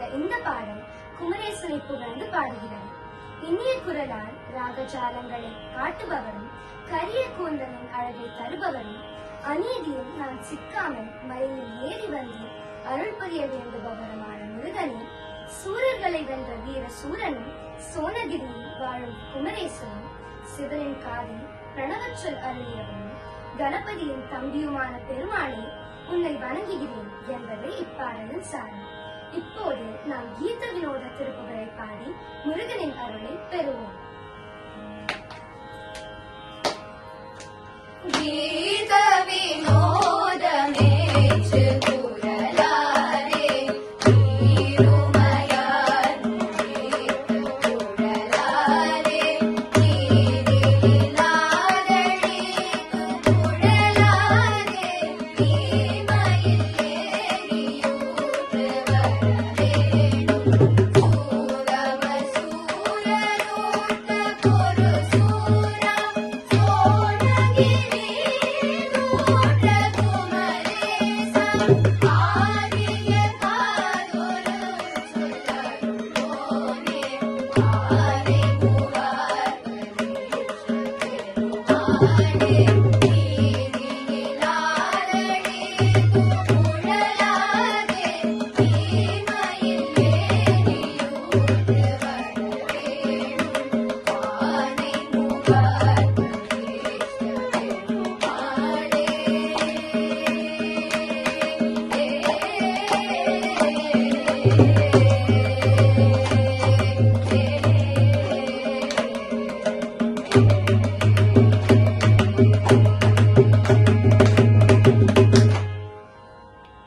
அமைந்த இந்த பாடல் குமரேசனை புகழ்ந்து பாடுகிறது. இனிய குரலால் ராகஜாலங்களை காட்டுபவரும் கரிய கூந்தலின் அழகை தருபவரும் அநீதியில் நான் சிக்காமல் மயிலில் ஏறி வந்து அருள் புரிய வேண்டுபவருமான முருகனே, சூரர்களை வென்ற வீர சூரனும் சோனகிரியில் வாழும் குமரேசனும் சிவனின் காதில் பிரணவச்சொல் அருளியவனும் கணபதியின் தம்பியுமான பெருமாளே, உன்னை வணங்குகிறேன் என்பதை இப்பாடலின் சாரம். இப்போது நாம் கீத வினோத திருப்புகழை பாடி முருகனின் அருளை பெறுவோம். கீத வினோதமே Bye.